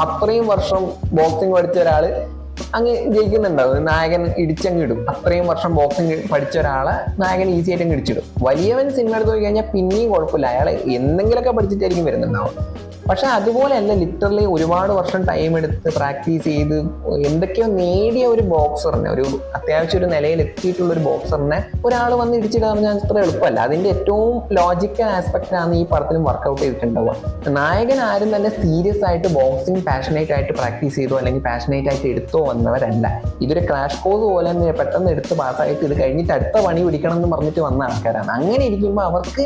അത്രയും വർഷം ബോക്സിങ് പഠിച്ച ഒരാള് അങ്ങ് ജയിക്കുന്നുണ്ടാവും. നായകൻ ഇടിച്ചങ്ങ് ഇടും. അത്രയും വർഷം ബോക്സിങ് പഠിച്ച ഒരാളെ നായകൻ ഈസി ആയിട്ട് അങ്ങ് ഇടിച്ചിടും. വലിയവൻ സിനിമ എടുത്ത് പോയി കഴിഞ്ഞാൽ പിന്നെയും കുഴപ്പമില്ല, അയാൾ എന്തെങ്കിലുമൊക്കെ പഠിച്ചിട്ടായിരിക്കും വരുന്നുണ്ടാവും. പക്ഷെ അതുപോലെയല്ല, ലിറ്ററലി ഒരുപാട് വർഷം ടൈം എടുത്ത് പ്രാക്ടീസ് ചെയ്ത് എന്തൊക്കെയോ നേടിയ ഒരു ബോക്സറിനെ, ഒരു അത്യാവശ്യം ഒരു നിലയിൽ എത്തിയിട്ടുള്ള ഒരു ബോക്സറിനെ ഒരാൾ വന്ന് ഇടിച്ചിടുക പറഞ്ഞാൽ അത്ര എളുപ്പമല്ല. അതിന്റെ ഏറ്റവും ലോജിക്കൽ ആസ്പെക്റ്റാണ് ഈ പടത്തിലും വർക്കൗട്ട് ചെയ്തിട്ടുണ്ടാവുക. നായകൻ ആരും തന്നെ സീരിയസ് ആയിട്ട് ബോക്സിങ് പാഷനേറ്റ് ആയിട്ട് പ്രാക്ടീസ് ചെയ്തോ അല്ലെങ്കിൽ പാഷനേറ്റ് ആയിട്ട് എടുത്തോ വന്നവരല്ല. ഇതൊരു ക്രാഷ് കോഴ്സ് പോലെ തന്നെ പെട്ടെന്ന് എടുത്ത് പാസ്സായിട്ട് ഇത് കഴിഞ്ഞിട്ട് അടുത്ത പണി പിടിക്കണം എന്ന് പറഞ്ഞിട്ട് വന്ന ആൾക്കാരാണ്. അങ്ങനെ ഇരിക്കുമ്പോൾ അവർക്ക്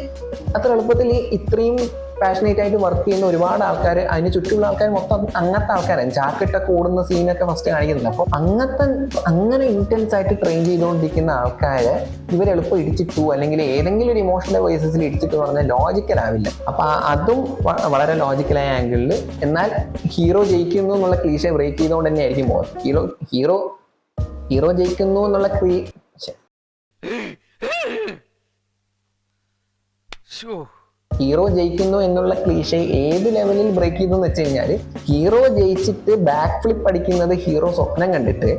അത്ര എളുപ്പത്തിൽ ഇത്രയും പാഷനേറ്റ് ആയിട്ട് വർക്ക് ചെയ്യുന്ന ഒരുപാട് ആൾക്കാർ, അതിന് ചുറ്റുമുള്ള ആൾക്കാർ മൊത്തം അങ്ങനത്തെ ആൾക്കാരാണ്. ചാക്കിട്ടൊക്കെ ഓടുന്ന സീനൊക്കെ ഫസ്റ്റ് കാണിക്കുന്നില്ല. അപ്പോൾ അങ്ങനെ ഇന്റൻസ് ആയിട്ട് ട്രെയിൻ ചെയ്തുകൊണ്ടിരിക്കുന്ന ആൾക്കാരെ ഇവരെളുപ്പം ഇടിച്ചിട്ടു അല്ലെങ്കിൽ ഏതെങ്കിലും ഒരു ഇമോഷണൽ ബേസിസിൽ ഇടിച്ചിട്ട് പറഞ്ഞാൽ ലോജിക്കൽ ആവില്ല. അപ്പൊ അതും വളരെ ലോജിക്കലായ ആംഗിളിൽ, എന്നാൽ ഹീറോ ജയിക്കുന്നു എന്നുള്ള ക്ലീഷെ ബ്രേക്ക് ചെയ്തുകൊണ്ട് തന്നെ ആയിരിക്കും പോകുന്നത്. ഹീറോ ജയിക്കുന്നു എന്നുള്ള ഹീറോ ജയിക്കുന്നു എന്നുള്ള ക്ലീഷെ ഏത് ലെവലിൽ ബ്രേക്ക് ചെയ്തു എന്ന് വെച്ച് കഴിഞ്ഞാൽ, ഹീറോ ജയിച്ചിട്ട് ബാക്ക് ഫ്ലിപ്പ് അടിക്കുന്നത് ഹീറോ സ്വപ്നം കണ്ടിട്ട്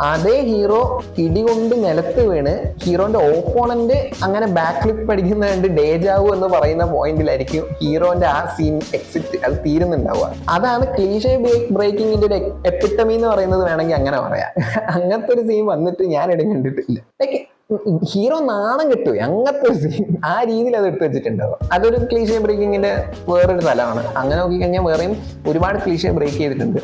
അതേ ഹീറോ ഇടികൊണ്ട് നിലത്ത് വീണ് ഹീറോന്റെ ഓപ്പോണന്റ് അങ്ങനെ ബാക്ക് ഫ്ലിപ്പ് അടിക്കുന്നത് കണ്ട് ഡേജാവു എന്ന് പറയുന്ന പോയിന്റിലായിരിക്കും ഹീറോന്റെ ആ സീൻ എക്സിറ്റ് അത് തീരുന്നുണ്ടാവുക. അതാണ് ക്ലീഷെ ബ്രേക്കിങ്ങിന്റെ ഒരു എപ്പിറ്റമി എന്ന് പറയുന്നത്, വേണമെങ്കിൽ അങ്ങനെ പറയാം. അങ്ങനത്തെ ഒരു സീൻ വന്നിട്ട് ഞാൻ ഇടം കണ്ടിട്ടില്ല. ലൈക്ക് ഹീറോ നാണം കെട്ടുപോയി, അങ്ങനത്തെ ഒരു സീൻ ആ രീതിയിൽ അത് എടുത്തു വെച്ചിട്ടുണ്ടാവും. അതൊരു ക്ലീഷെ ബ്രേക്കിങ്ങിന്റെ വേറൊരു തലമാണ്. അങ്ങനെ നോക്കിക്കഴിഞ്ഞാൽ വേറെയും ഒരുപാട് ക്ലീഷെ ബ്രേക്ക് ചെയ്തിട്ടുണ്ട്.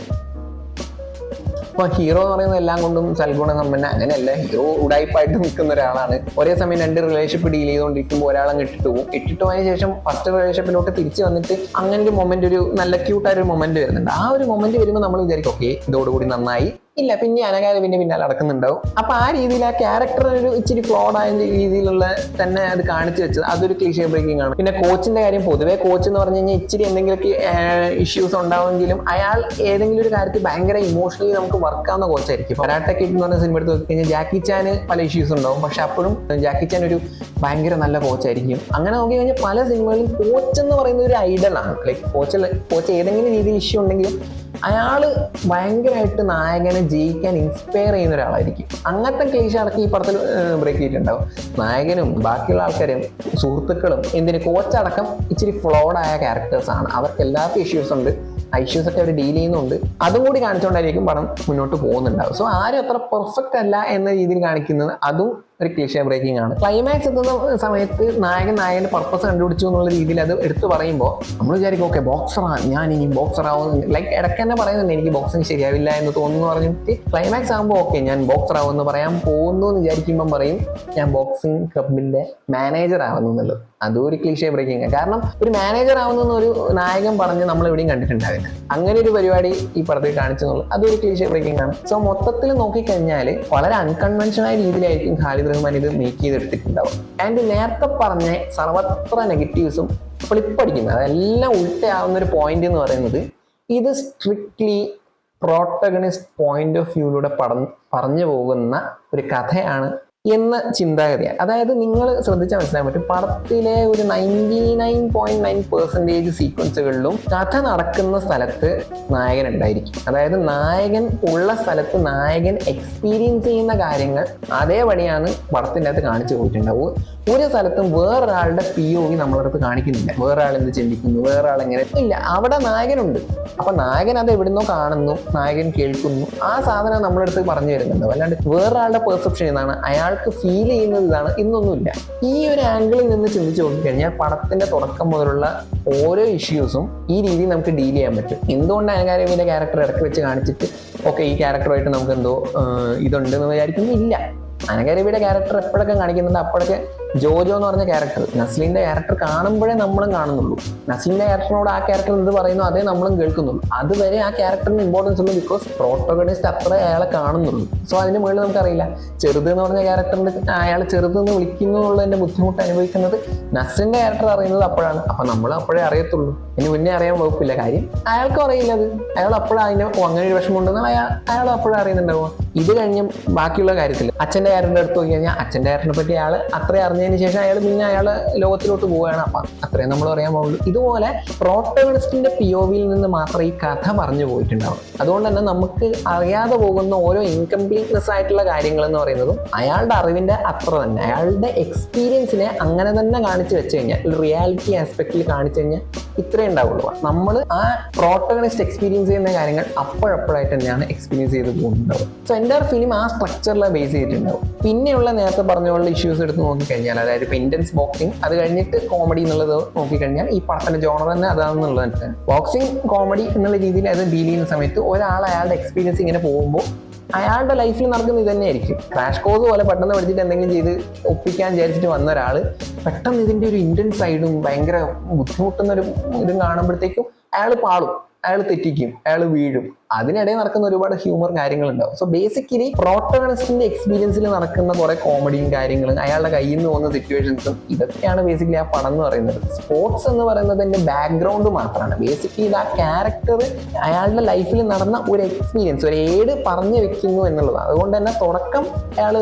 അപ്പൊ ഹീറോ എന്ന് പറയുന്നത് എല്ലാം കൊണ്ടും സൽഗുണ സമ്പന്ന അങ്ങനെയല്ല. ഹീറോ ഉടായ്പായിട്ട് നിൽക്കുന്ന ഒരാളാണ്. ഒരേ സമയം രണ്ട് റിലേഷൻഷിപ്പ് ഡീൽ ചെയ്തുകൊണ്ടിരിക്കുമ്പോൾ ഒരാളങ്ങ് ഇട്ടിട്ട് പോകും. ഇട്ടിട്ട് പോയതിനു ശേഷം ഫസ്റ്റ് റിലേഷൻഷിപ്പിലോട്ട് തിരിച്ച് വന്നിട്ട് അങ്ങനെ ഒരു മൊമെന്റ്, ഒരു നല്ല ക്യൂട്ടായൊരു മൊമെന്റ് വരുന്നുണ്ട്. ആ ഒരു മൊമെന്റ് വരുമ്പോൾ നമ്മൾ വിചാരിക്കും ഓക്കെ ഇതോടുകൂടി നന്നായി, ഇല്ല പിന്നെ അനങ്ങാതെ പിന്നാലെ നടക്കുന്നുണ്ടാവും. അപ്പൊ ആ രീതിയിൽ ആ ക്യാരക്ടർ ഒരു ഇച്ചിരി ഫ്ലോഡ് ആയ രീതിയിലുള്ള തന്നെ അത് കാണിച്ചു വെച്ചത് അതൊരു ക്ലീഷേ ബ്രേക്കിംഗ് ആണ്. പിന്നെ കോച്ചിന്റെ കാര്യം, പൊതുവേ കോച്ച് എന്ന് പറഞ്ഞു കഴിഞ്ഞാൽ ഇച്ചിരി എന്തെങ്കിലുമൊക്കെ ഇഷ്യൂസ് ഉണ്ടാവുമെങ്കിലും അയാൾ ഏതെങ്കിലും ഒരു കാര്യത്തിൽ ഭയങ്കര ഇമോഷണലി നമുക്ക് വർക്കാവുന്ന കോച്ചായിരിക്കും. കരാട്ട കിഡ് എന്ന് പറഞ്ഞ സിനിമ എടുത്ത് നോക്കി കഴിഞ്ഞാൽ ജാക്കി ചാന് പല ഇഷ്യൂസ് ഉണ്ടാവും, പക്ഷെ അപ്പോഴും ജാക്കി ചാൻ ഒരു ഭയങ്കര നല്ല കോച്ചായിരിക്കും. അങ്ങനെ നോക്കി കഴിഞ്ഞാൽ പല സിനിമകളിലും കോച്ച് എന്ന് പറയുന്ന ഒരു ഐഡലാണ്. ലൈക്ക് കോച്ച് ഏതെങ്കിലും രീതിയിൽ ഇഷ്യൂ ഉണ്ടെങ്കിലും അയാള് ഭയങ്കരമായിട്ട് നായകനെ ജയിക്കാൻ ഇൻസ്പയർ ചെയ്യുന്ന ഒരാളായിരിക്കും. അങ്ങനത്തെ ക്ലീഷ അടക്കം ഈ പടത്തിൽ ബ്രേക്ക് ചെയ്തിട്ടുണ്ടാവും. നായകനും ബാക്കിയുള്ള ആൾക്കാരും സുഹൃത്തുക്കളും എന്തിന് കോച്ചടക്കം ഇച്ചിരി ഫ്ലോഡായ ക്യാരക്ടേഴ്സാണ്. അവർക്ക് എല്ലാവർക്കും ഇഷ്യൂസ് ഉണ്ട്. ഇഷ്യൂസ് ഒക്കെ അവർ ഡീൽ ചെയ്യുന്നുണ്ട്. അതും കൂടി കാണിച്ചുകൊണ്ടായിരിക്കും പടം മുന്നോട്ട് പോകുന്നുണ്ടാവും. സോ ആരും അത്ര പെർഫെക്റ്റ് അല്ല എന്ന രീതിയിൽ കാണിക്കുന്നത് അതും ഒരു ക്ലീഷേ ബ്രേക്കിംഗ് ആണ്. ക്ലൈമാക്സ് എത്തുന്ന സമയത്ത് നായകന്റെ പർപ്പസ് കണ്ടുപിടിച്ചു എന്നുള്ള രീതിയിൽ അത് എടുത്തു പറയുമ്പോൾ നമ്മൾ വിചാരിക്കും ഓക്കെ ബോക്സറാണ്, ഞാൻ ഇനി ബോക്സർ ആവുന്നു. ലൈക്ക് ഇടയ്ക്ക് തന്നെ പറയുന്നുണ്ട് എനിക്ക് ബോക്സിങ് ശരിയാവില്ല എന്ന് തോന്നുന്നു പറഞ്ഞിട്ട് ക്ലൈമാക്സ് ആകുമ്പോൾ ഓക്കെ ഞാൻ ബോക്സർ ആവുമെന്ന് പറയാൻ പോകുന്നു എന്ന് വിചാരിക്കുമ്പം പറയും ഞാൻ ബോക്സിംഗ് ക്ലബിന്റെ മാനേജർ ആവുന്നു എന്നുള്ളത്. അതും ഒരു ക്ലീഷേ ബ്രേക്കിംഗ്. കാരണം ഒരു മാനേജർ ആവുന്ന ഒരു നായകൻ പറഞ്ഞ് നമ്മൾ എവിടെയും കണ്ടിട്ടുണ്ടാവില്ല. അങ്ങനെ ഒരു പരിപാടി ഈ പടത്തിൽ കാണിച്ചെന്നുള്ളൂ അതൊരു ക്ലീഷേ ബ്രേക്കിംഗ് ആണ്. സോ മൊത്തത്തിൽ നോക്കിക്കഴിഞ്ഞാൽ വളരെ അൺകൺവെൻഷനായ രീതിയിലായിരിക്കും ഖാലിദ് റഹ്മാൻ ഇത് മേക്ക് ചെയ്തെടുത്തിട്ടുണ്ടാവും. ആൻഡ് നേരത്തെ പറഞ്ഞ സർവത്ര നെഗറ്റീവ്സും ഫ്ലിപ്പടിക്കുന്നത് അതെല്ലാം ഉൾട്ടയാവുന്ന ഒരു പോയിന്റ് എന്ന് പറയുന്നത് ഇത് സ്ട്രിക്ട്ലി പ്രോട്ടഗണിസ്റ്റ് പോയിന്റ് ഓഫ് വ്യൂയിലൂടെ പറഞ്ഞു പോകുന്ന ഒരു കഥയാണ് എന്ന ചിന്താഗതിയാണ്. അതായത് നിങ്ങൾ ശ്രദ്ധിച്ചാൽ മനസ്സിലാൻ പറ്റും പടത്തിലെ ഒരു 99.9% സീക്വൻസുകളിലും കഥ നടക്കുന്ന സ്ഥലത്ത് നായകൻ ഉണ്ടായിരിക്കും. അതായത് നായകൻ ഉള്ള സ്ഥലത്ത് നായകൻ എക്സ്പീരിയൻസ് ചെയ്യുന്ന കാര്യങ്ങൾ അതേപടിയാണ് പടത്തിൻ്റെ അകത്ത് കാണിച്ചു പോയിട്ടുണ്ടാവുക. ഒരു സ്ഥലത്തും വേറൊരാളുടെ POV നമ്മളടുത്ത് കാണിക്കുന്നില്ല. വേറൊരാൾ എന്ത് ചിന്തിക്കുന്നു, വേറൊരാൾ എങ്ങനെ ഇല്ല. അവിടെ നായകനുണ്ട്. അപ്പൊ നായകൻ അത് എവിടുന്നോ കാണുന്നു, നായകൻ കേൾക്കുന്നു, ആ സാധനം നമ്മുടെ അടുത്ത് പറഞ്ഞു തരുന്നുണ്ട്. അല്ലാണ്ട് വേറൊരാളുടെ പെർസെപ്ഷൻ ഇതാണ്, അയാൾക്ക് ഫീൽ ചെയ്യുന്നത് ഇതാണ്, ഇന്നൊന്നുമില്ല. ഈ ഒരു ആംഗിളിൽ നിന്ന് ചിന്തിച്ച് നോക്കിക്കഴിഞ്ഞാൽ പടത്തിന്റെ തുടക്കം മുതലുള്ള ഓരോ ഇഷ്യൂസും ഈ രീതിയിൽ നമുക്ക് ഡീൽ ചെയ്യാൻ പറ്റും. എന്തുകൊണ്ട് അനകാരവിന്റെ ക്യാരക്ടർ ഇടയ്ക്ക് വെച്ച് കാണിച്ചിട്ട് ഓക്കെ ഈ ക്യാരക്ടറുമായിട്ട് നമുക്ക് എന്തോ ഇതുണ്ടെന്ന് വിചാരിക്കുന്നു? ഇല്ല. അനകാരവിയുടെ ക്യാരക്ടർ എപ്പോഴൊക്കെ കാണിക്കുന്നുണ്ട് അപ്പോഴൊക്കെ ജോജോ എന്ന് പറഞ്ഞ ക്യാരക്ടർ, നസ്ലിന്റെ ക്യാരക്ടർ കാണുമ്പോഴേ നമ്മളും കാണുന്നുള്ളൂ. നസ്ലിന്റെ ക്യാരക്ടറിനോട് ആ ക്യാരക്ടർ എന്ത് പറയുന്നു അതേ നമ്മളും കേൾക്കുന്നുള്ളൂ. അതുവരെ ആ ക്യാരക്ടറിന് ഇമ്പോർട്ടൻസ് ഉള്ളൂ, ബിക്കോസ് പ്രോട്ടോഗണിസ്റ്റ് അത്ര അയാളെ കാണുന്നുള്ളൂ. സോ അതിന് മുകളിൽ നമുക്കറിയില്ല. ചെറുത് എന്ന് പറഞ്ഞ ക്യാരക്ടറിന്റെ അയാൾ ചെറുതെന്ന് വിളിക്കുന്നു എന്നുള്ളതിന്റെ ബുദ്ധിമുട്ട് അനുഭവിക്കുന്നത് നസ്ലിന്റെ ക്യാരക്ടർ അറിയുന്നത് അപ്പോഴാണ്. അപ്പൊ നമ്മൾ അപ്പോഴേ അറിയത്തുള്ളൂ, ഇനി മുന്നേ അറിയാൻ വകുപ്പില്ല. കാര്യം അയാൾക്കും അറിയില്ല അത്, അയാൾ അപ്പോഴും അതിന്റെ അങ്ങനെ ഒരു വിഷമം ഉണ്ടെന്ന് അയാൾ അപ്പോഴും അറിയുന്നുണ്ടാവുക. ഇത് കഴിഞ്ഞും ബാക്കിയുള്ള കാര്യത്തിൽ അച്ഛന്റെ ക്യാരക്ടറിന്റെ അടുത്ത് നോക്കി കഴിഞ്ഞാൽ അച്ഛന്റെ ക്യാരക്ടറിനെ പറ്റി അയാൾ അത്രയും അറിഞ്ഞതിന് ശേഷം അയാൾ പിന്നെ അയാളെ ലോകത്തിലോട്ട് പോവുകയാണ്. അപ്പൊ അത്രയും നമ്മൾ അറിയാൻ പോകുള്ളൂ. ഇതുപോലെ പ്രോട്ടോഗണിസ്റ്റിന്റെ POVയിൽ നിന്ന് മാത്രമേ ഈ കഥ പറഞ്ഞു പോയിട്ടുണ്ടാവും. അതുകൊണ്ട് തന്നെ നമുക്ക് അറിയാതെ പോകുന്ന ഓരോ ഇൻകംപ്ലീറ്റ്നെസ് ആയിട്ടുള്ള കാര്യങ്ങൾ എന്ന് പറയുന്നതും അയാളുടെ അറിവിന്റെ അത്ര തന്നെ, അയാളുടെ എക്സ്പീരിയൻസിനെ അങ്ങനെ തന്നെ കാണിച്ചു വെച്ച് കഴിഞ്ഞാൽ, റിയാലിറ്റി ആസ്പെക്റ്റിൽ കാണിച്ചു കഴിഞ്ഞാൽ ഇത്രേ ഉണ്ടാവുള്ളൂ. നമ്മൾ ആ പ്രോട്ടോഗണിസ്റ്റ് എക്സ്പീരിയൻസ് ചെയ്യുന്ന കാര്യങ്ങൾ അപ്പോഴപ്പോഴായിട്ട് തന്നെയാണ് എക്സ്പീരിയൻസ് ചെയ്ത് പോകുന്നുണ്ടാവും. സോ എൻ്റെ ഫിലിം ആ സ്ട്രക്ചറിലെ ബേസ് ചെയ്തിട്ടുണ്ടാവും. പിന്നെയുള്ള നേരത്തെ പറഞ്ഞുള്ള ഇഷ്യൂസ് എടുത്ത് നോക്കിക്കഴിഞ്ഞാൽ, അതായത് ഇപ്പൊ ഇന്റൻസ് ബോക്സിംഗ്, അത് കഴിഞ്ഞിട്ട് കോമഡി എന്നുള്ളത് നോക്കിക്കഴിഞ്ഞാൽ ഈ പടത്തിന്റെ ജോണർ തന്നെ അതാണെന്നുള്ളത്. ബോക്സിംഗ് കോമഡി എന്നുള്ള രീതിയിൽ അത് ഡീൽ ചെയ്യുന്ന സമയത്ത് ഒരാൾ അയാളുടെ എക്സ്പീരിയൻസ് ഇങ്ങനെ പോകുമ്പോൾ അയാളുടെ ലൈഫിൽ നടക്കുന്നത് ഇത് തന്നെയായിരിക്കും. ക്രാഷ് കോഴ്സ് പോലെ പെട്ടെന്ന് പഠിച്ചിട്ട് എന്തെങ്കിലും ചെയ്ത് ഒപ്പിക്കാൻ വിചാരിച്ചിട്ട് വന്ന ഒരാൾ പെട്ടെന്ന് ഇതിന്റെ ഒരു ഇന്റൻസ് സൈഡും ഭയങ്കര ബുദ്ധിമുട്ടുന്ന ഒരു ഇതും കാണുമ്പോഴത്തേക്കും അയാൾ പാളും, അയാൾ തെറ്റിക്കും, അയാൾ വീഴും. അതിനിടയിൽ നടക്കുന്ന ഒരുപാട് ഹ്യൂമർ കാര്യങ്ങളുണ്ടാവും. സോ ബേസിക്കലി പ്രോട്ടോഗണിസ്റ്റിന്റെ എക്സ്പീരിയൻസിൽ നടക്കുന്ന കുറെ കോമഡിയും കാര്യങ്ങളും അയാളുടെ കയ്യിൽ നിന്ന് പോകുന്ന സിറ്റുവേഷൻസും ഇതൊക്കെയാണ് ബേസിക്കലി ആ പടം എന്ന് പറയുന്നത്. സ്പോർട്സ് എന്ന് പറയുന്നത് എൻ്റെ ബാക്ക്ഗ്രൗണ്ട് മാത്രമാണ്. ബേസിക്കലി ഇത് ആ ക്യാരക്ടർ അയാളുടെ ലൈഫിൽ നടന്ന ഒരു എക്സ്പീരിയൻസ്, ഒരു ഏട് പറഞ്ഞു വെക്കുന്നു എന്നുള്ളതാണ്. അതുകൊണ്ട് തന്നെ തുടക്കം അയാൾ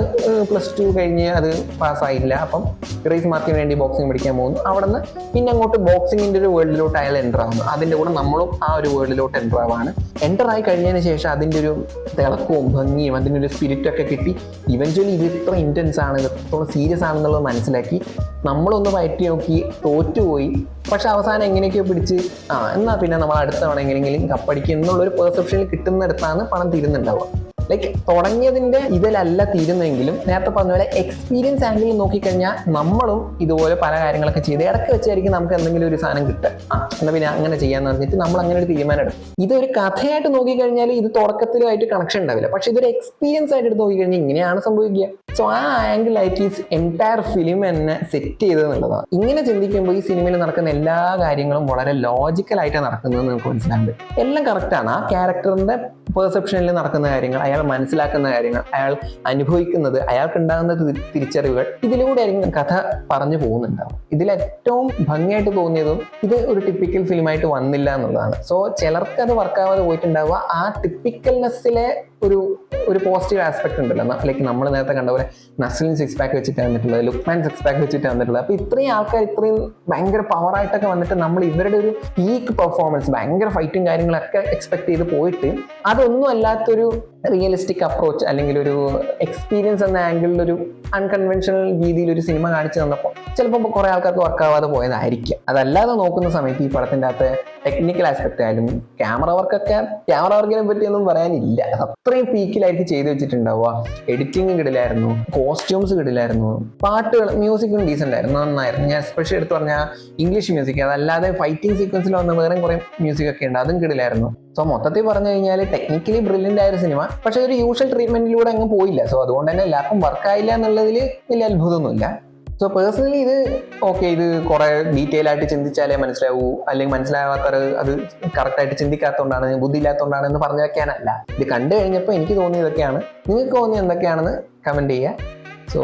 +2 കഴിഞ്ഞ് അത് പാസ്സായില്ല, അപ്പം ഗ്രേസ് മാർക്കിന് വേണ്ടി ബോക്സിംഗ് പഠിക്കാൻ പോകുന്നു. അവിടെ നിന്ന് പിന്നെ അങ്ങോട്ട് ബോക്സിങ്ങിന്റെ ഒരു വേൾഡിലോട്ട് അയാൾ എൻ്റർ ആവുന്നു. അതിന്റെ കൂടെ നമ്മളും ആ ഒരു വേൾഡിലോട്ട് എൻ്റർ ആവാണ്. എൻ്റർ ആയി കഴിഞ്ഞതിന് ശേഷം അതിൻ്റെ ഒരു തിളക്കവും ഭംഗിയും അതിൻ്റെ ഒരു സ്പിരിറ്റൊക്കെ കിട്ടി ഇവഞ്ച്വലി ഇത് ഇത്ര ഇൻറ്റൻസ് ആണ്, ഇത്രത്തോളം സീരിയസ് ആണെന്നുള്ളത് മനസ്സിലാക്കി നമ്മളൊന്ന് പയറ്റി നോക്കി തോറ്റുപോയി. പക്ഷെ അവസാനം എങ്ങനെയൊക്കെയോ പിടിച്ച് എന്നാൽ പിന്നെ നമ്മൾ അടുത്ത തവണ എങ്ങനെയെങ്കിലും കപ്പടിക്കും എന്നുള്ളൊരു പെർസെപ്ഷനിൽ കിട്ടുന്നിടത്താണ് പണം തീരുന്നുണ്ടാവുക. ലൈക്ക് തുടങ്ങിയതിന്റെ ഇതിലല്ല തീരുന്നെങ്കിലും നേരത്തെ പറഞ്ഞ പോലെ എക്സ്പീരിയൻസ് ആംഗിളിൽ നോക്കിക്കഴിഞ്ഞാൽ നമ്മളും ഇതുപോലെ പല കാര്യങ്ങളൊക്കെ ചെയ്ത് ഇടയ്ക്ക് വെച്ചായിരിക്കും നമുക്ക് എന്തെങ്കിലും ഒരു സാധനം കിട്ടുക. എന്നാൽ പിന്നെ അങ്ങനെ ചെയ്യാന്ന് പറഞ്ഞിട്ട് നമ്മൾ അങ്ങനെ ഒരു തീരുമാനം എടുക്കും. ഇതൊരു കഥയായിട്ട് നോക്കിക്കഴിഞ്ഞാൽ ഇത് തുടക്കത്തിലുമായിട്ട് കണക്ഷൻ ഉണ്ടാവില്ല. പക്ഷെ ഇതൊരു എക്സ്പീരിയൻസ് ആയിട്ട് എടുത്ത് നോക്കിക്കഴിഞ്ഞാൽ ഇങ്ങനെയാണ് സംഭവിക്കുക. സോ ആ ആംഗിളായിട്ട് ഈ എൻറ്റയർ ഫിലിം എന്നെ സെറ്റ് ചെയ്തെന്നുള്ളതാണ്. ഇങ്ങനെ ചിന്തിക്കുമ്പോൾ ഈ സിനിമയിൽ നടക്കുന്ന എല്ലാ കാര്യങ്ങളും വളരെ ലോജിക്കലായിട്ടാണ് നടക്കുന്നതെന്ന് നമുക്ക് മനസ്സിലാകുന്നത്. എല്ലാം കറക്റ്റാണ്. ആ ക്യാരക്ടറിന്റെ പെർസെപ്ഷനിൽ നടക്കുന്ന കാര്യങ്ങൾ, അയാൾ മനസ്സിലാക്കുന്ന കാര്യങ്ങൾ, അയാൾ അനുഭവിക്കുന്നത്, അയാൾക്കുണ്ടാകുന്ന തിരിച്ചറിവുകൾ, ഇതിലൂടെ ആയിരിക്കും കഥ പറഞ്ഞു പോകുന്നുണ്ടാവും. ഇതിലേറ്റവും ഭംഗിയായിട്ട് തോന്നിയതും ഇത് ഒരു ടിപ്പിക്കൽ ഫിലിമായിട്ട് വന്നില്ല എന്നുള്ളതാണ്. സോ ചിലർക്ക് അത് വർക്കാവാതെ പോയിട്ടുണ്ടാവുക. ആ ടിപ്പിക്കൽനെസ്സിലെ ഒരു പോസിറ്റീവ് ആസ്പെക്ട് ഉണ്ടല്ലോ. ലൈക്ക് നമ്മൾ നേരത്തെ കണ്ട പോലെ നസ്ലിൻ 6 പാക്ക് വെച്ചിട്ട് വന്നിട്ടുള്ളത്, ലുക്മാൻ 6 പാക്ക് വെച്ചിട്ട് വന്നിട്ടുള്ളത്. അപ്പൊ ഇത്രയും ആൾക്കാർ ഇത്രയും ഭയങ്കര പവറായിട്ടൊക്കെ വന്നിട്ട് നമ്മൾ ഇവരുടെ ഒരു പീക്ക് പെർഫോമൻസ്, ഭയങ്കര ഫൈറ്റും കാര്യങ്ങളൊക്കെ എക്സ്പെക്ട് ചെയ്ത് പോയിട്ട് അതൊന്നും അല്ലാത്തൊരു റിയലിസ്റ്റിക് അപ്രോച്ച് അല്ലെങ്കിൽ ഒരു എക്സ്പീരിയൻസ് എന്ന ആംഗിളിൽ ഒരു അൺകൺവെൻഷണൽ രീതിയിൽ ഒരു സിനിമ കാണിച്ചു തന്നപ്പോൾ ചിലപ്പോൾ കുറെ ആൾക്കാർക്ക് വർക്കാവാതെ പോയതായിരിക്കും. അതല്ലാതെ നോക്കുന്ന സമയത്ത് ഈ പടത്തിൻ്റെ അകത്ത് ടെക്നിക്കൽ ആസ്പെക്ട് ആയാലും ക്യാമറ വർക്കിനെ പറ്റിയൊന്നും പറയാനില്ല. അത്രയും പീക്കിലായിരിക്കും ചെയ്തു വെച്ചിട്ടുണ്ടാവുക. എഡിറ്റിംഗ് കിടിലായിരുന്നു, കോസ്റ്റ്യൂംസ് കിടിലായിരുന്നു, പാട്ടുകൾ, മ്യൂസിക്കും ഡീസൻ്റ് ആയിരുന്നു, നന്നായിരുന്നു. ഞാൻ എസ്പെഷ്യലി എടുത്ത് പറഞ്ഞാൽ ഇംഗ്ലീഷ് മ്യൂസിക്, അതല്ലാതെ ഫൈറ്റിംഗ് സീക്വൻസിൽ വന്ന വേറെ കുറെ മ്യൂസിക് ഒക്കെ ഉണ്ട്, അതും കിടിലായിരുന്നു. സോ മൊത്തത്തിൽ പറഞ്ഞു കഴിഞ്ഞാൽ ടെക്നിക്കലി ബ്രില്യൻ്റ് ആയ ഒരു സിനിമ, പക്ഷെ ഒരു യൂഷ്വൽ ട്രീറ്റ്മെന്റിലൂടെ അങ്ങ് പോയില്ല. സോ അതുകൊണ്ട് തന്നെ എല്ലാവർക്കും വർക്കായില്ല എന്നുള്ളതിൽ വലിയ അത്ഭുതമൊന്നുമില്ല. സോ പേഴ്സണലി ഇത് ഓക്കെ, ഇത് കുറെ ഡീറ്റെയിൽ ആയിട്ട് ചിന്തിച്ചാലേ മനസ്സിലാവൂ, അല്ലെങ്കിൽ മനസ്സിലാവാത്തവർ അത് കറക്റ്റായിട്ട് ചിന്തിക്കാത്തതുകൊണ്ടാണ്, ബുദ്ധി ഇല്ലാത്തതുകൊണ്ടാണ് എന്ന് പറഞ്ഞു വെക്കാനല്ല. ഇത് കണ്ടു കഴിഞ്ഞപ്പോൾ എനിക്ക് തോന്നിയതൊക്കെയാണ്. നിങ്ങൾക്ക് തോന്നിയ എന്തൊക്കെയാണെന്ന് കമന്റ് ചെയ്യുക. സോ